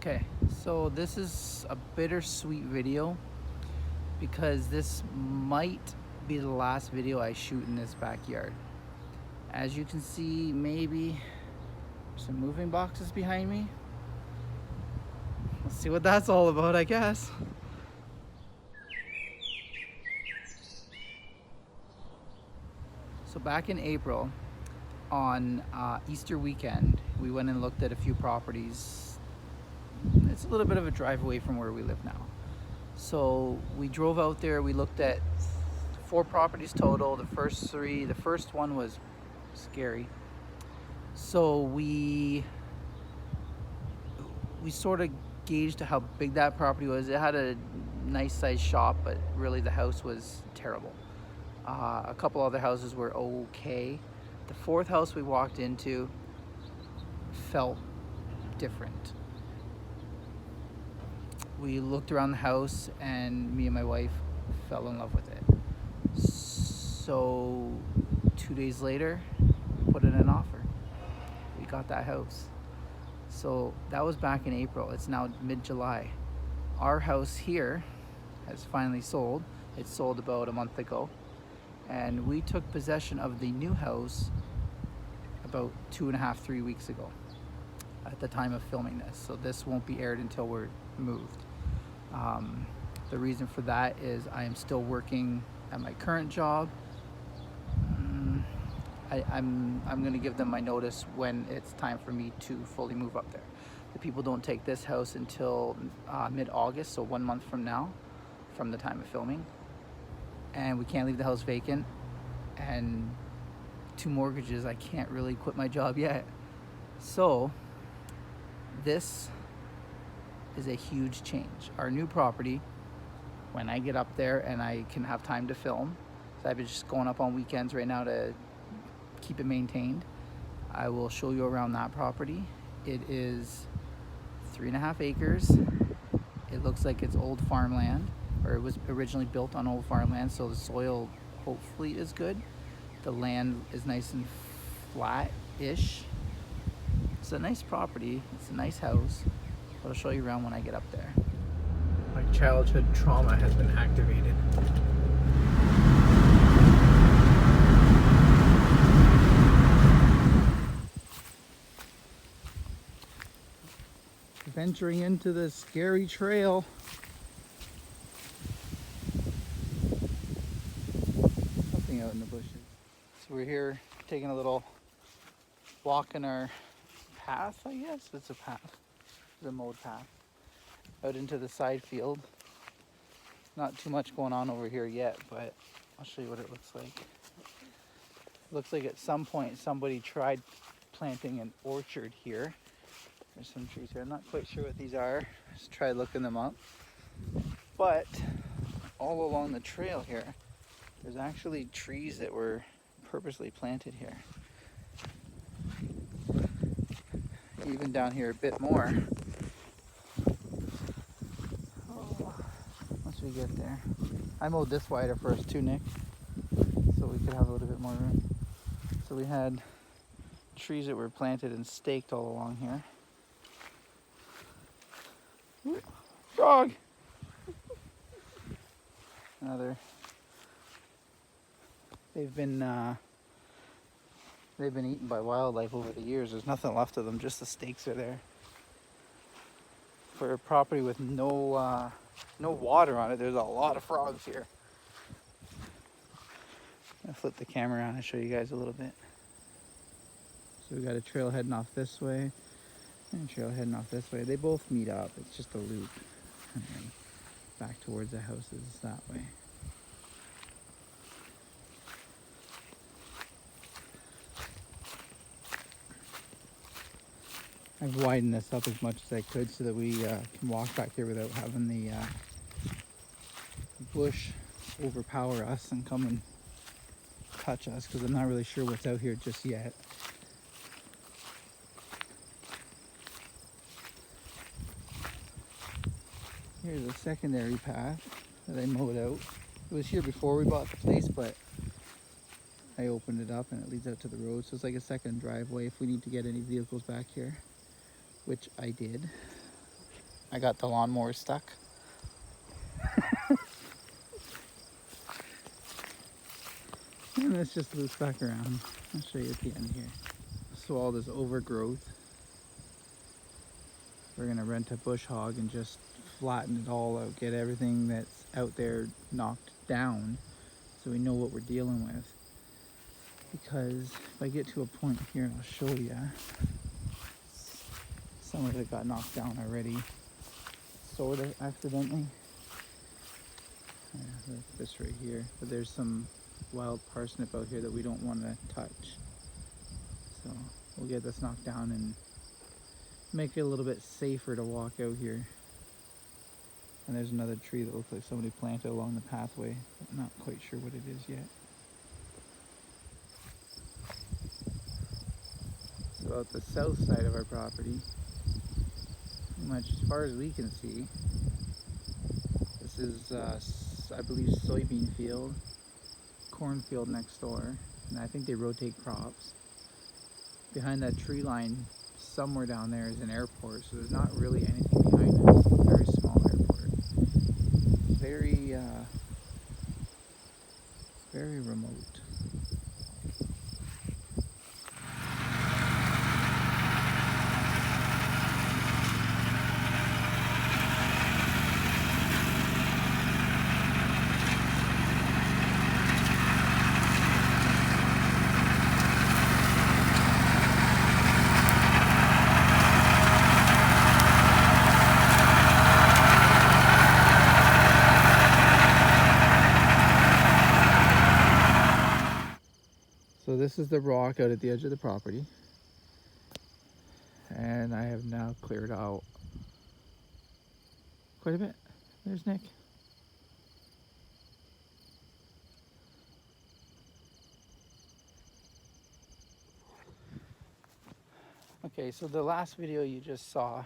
Okay, so this is a bittersweet video because this might be the last video I shoot in this backyard. As you can see, maybe some moving boxes behind me. Let's see what that's all about, I guess. So back in April, on Easter weekend, we went and looked at a few properties. It's a little bit of a drive away from where we live now. So we drove out there, we looked at 4 properties total. The first one was scary. So we sort of gauged how big that property was. It had a nice sized shop, but really the house was terrible. A couple other houses were okay. The 4th house we walked into felt different. We looked around the house and me and my wife fell in love with it. So 2 days later, we put in an offer. We got that house. So that was back in April. It's now mid-July. Our house here has finally sold. It sold about a month ago. And we took possession of the new house about 2.5, 3 weeks ago at the time of filming this. So this won't be aired until we're moved. The reason for that is I am still working at my current job. I'm going to give them my notice when it's time for me to fully move up there. The people don't take this house until mid-August, so 1 month from now, from the time of filming. And we can't leave the house vacant. And 2 mortgages, I can't really quit my job yet. So this is a huge change. Our new property, when I get up there and I can have time to film, so I've been just going up on weekends right now to keep it maintained. I will show you around that property. It is 3.5 acres. It looks like it's old farmland, or it was originally built on old farmland, so the soil hopefully is good. The land is nice and flat-ish. It's a nice property, it's a nice house, but I'll show you around when I get up there. My childhood trauma has been activated. Venturing into the scary trail. Something out in the bushes. So we're here taking a little walk in our path, I guess. It's a path. It's a mowed path. Out into the side field. Not too much going on over here yet, but I'll show you what it looks like. It looks like at some point somebody tried planting an orchard here. There's some trees here. I'm not quite sure what these are. Just try looking them up. But all along the trail here, there's actually trees that were purposely planted here. Even down here a bit more. Oh, once we get there. I mowed this wider first too, Nick, so we could have a little bit more room. So we had trees that were planted and staked all along here. Frog! Another. They've been eaten by wildlife over the years. There's nothing left of them, just the stakes are there. For a property with no water on it, there's a lot of frogs here. I'll flip the camera around and show you guys a little bit. So we got a trail heading off this way and a trail heading off this way. They both meet up. It's just a loop. And then back towards the houses that way. I've widened this up as much as I could so that we can walk back there without having the bush overpower us and come and touch us, because I'm not really sure what's out here just yet. Here's a secondary path that I mowed out. It was here before we bought the place, but I opened it up and it leads out to the road. So it's like a second driveway if we need to get any vehicles back here, which I did. I got the lawnmower stuck. And this just loops back around. I'll show you at the end here. So all this overgrowth, we're gonna rent a bush hog and just flatten it all out, get everything that's out there knocked down so we know what we're dealing with. Because if I get to a point here, and I'll show you, some of it got knocked down already, sort of accidentally. Yeah, like this right here, but there's some wild parsnip out here that we don't want to touch. So we'll get this knocked down and make it a little bit safer to walk out here. And there's another tree that looks like somebody planted along the pathway, but not quite sure what it is yet. So at the south side of our property, pretty much as far as we can see, this is I believe soybean field, cornfield next door, and I think they rotate crops. Behind that tree line, somewhere down there is an airport, so there's not really anything behind us. Very small airport. Very remote. So this is the rock out at the edge of the property, and I have now cleared out quite a bit. There's Nick. Okay, so the last video you just saw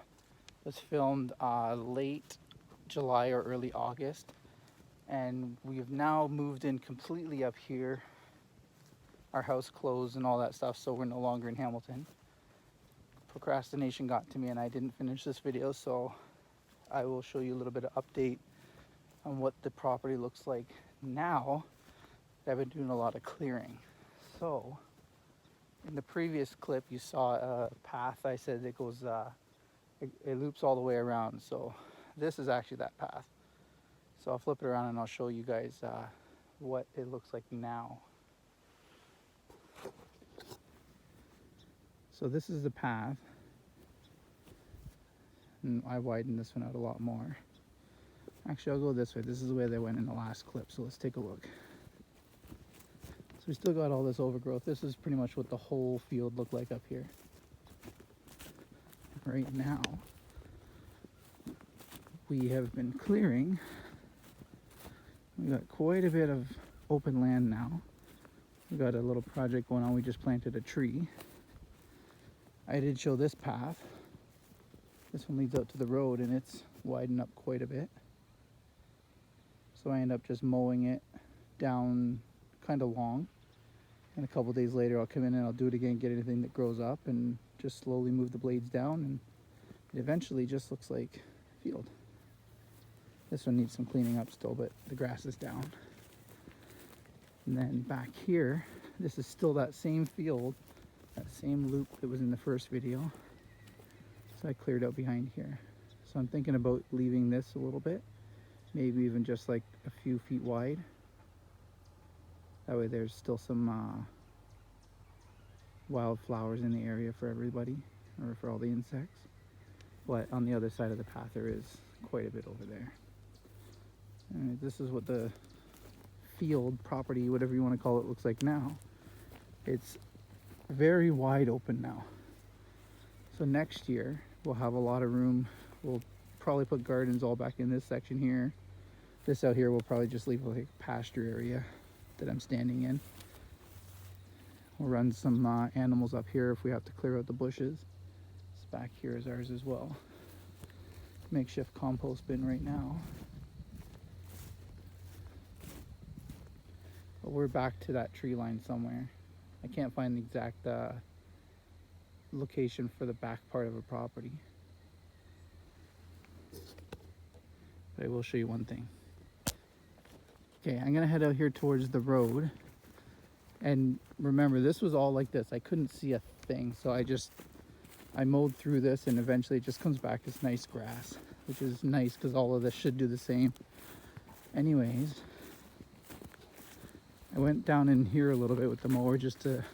was filmed late July or early August, and we've now moved in completely up here. Our house closed and all that stuff, so we're no longer in Hamilton. Procrastination got to me and I didn't finish this video, so I will show you a little bit of update on what the property looks like now. I've been doing a lot of clearing. So in the previous clip you saw a path. I said it goes it loops all the way around, so this is actually that path. So I'll flip it around and I'll show you guys what it looks like now. So this is the path, and I widened this one out a lot more. Actually, I'll go this way. This is the way they went in the last clip, so let's take a look. So we still got all this overgrowth. This is pretty much what the whole field looked like up here. Right now, we have been clearing. We got quite a bit of open land now. We got a little project going on. We just planted a tree. I did show this path. This one leads out to the road and it's widened up quite a bit. So I end up just mowing it down kind of long. And a couple days later I'll come in and I'll do it again, get anything that grows up and just slowly move the blades down, and it eventually just looks like a field. This one needs some cleaning up still, but the grass is down. And then back here, this is still that same field, that same loop that was in the first video. So I cleared out behind here. So I'm thinking about leaving this a little bit, maybe even just like a few feet wide. That way there's still some wildflowers in the area for everybody, or for all the insects. But on the other side of the path there is quite a bit over there. And this is what the field, property, whatever you want to call it, looks like now. It's very wide open now. So next year we'll have a lot of room. We'll probably put gardens all back in this section here. This out here we'll probably just leave like a pasture area that I'm standing in. We'll run some animals up here if we have to clear out the bushes. This back here is ours as well. Makeshift compost bin right now. But we're back to that tree line somewhere. I can't find the exact location for the back part of a property. But I will show you one thing. Okay, I'm gonna head out here towards the road. And remember, this was all like this. I couldn't see a thing, so I mowed through this, and eventually it just comes back as nice grass, which is nice because all of this should do the same. Anyways, I went down in here a little bit with the mower just to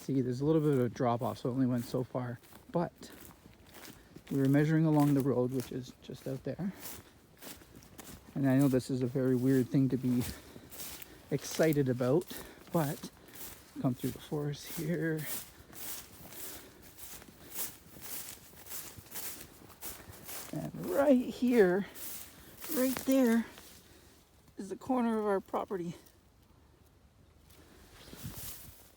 see. There's a little bit of a drop off, so it only went so far. But we were measuring along the road, which is just out there. And I know this is a very weird thing to be excited about, but come through the forest here. And right here, right there, is the corner of our property.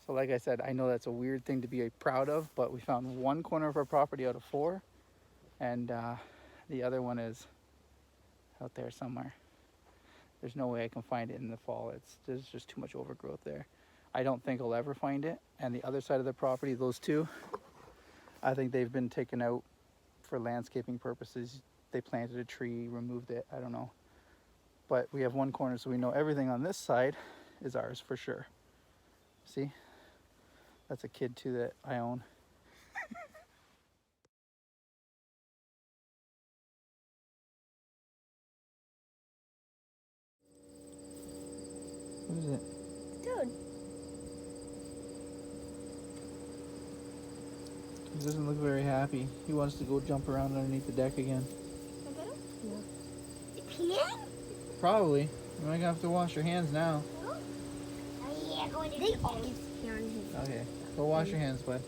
So like I said, I know that's a weird thing to be proud of, but we found one corner of our property out of 4, and the other one is out there somewhere. There's no way I can find it in the fall. There's just too much overgrowth there. I don't think I'll ever find it. And the other side of the property, those two, I think they've been taken out for landscaping purposes. They planted a tree, removed it, I don't know. But we have one corner, so we know everything on this side is ours for sure. See? That's a kid too that I own. What is it? Dude. He doesn't look very happy. He wants to go jump around underneath the deck again. Peeing? Probably. You might have to wash your hands now. Oh, yeah, going to they always pee on his. Okay. Go wash your hands, bud.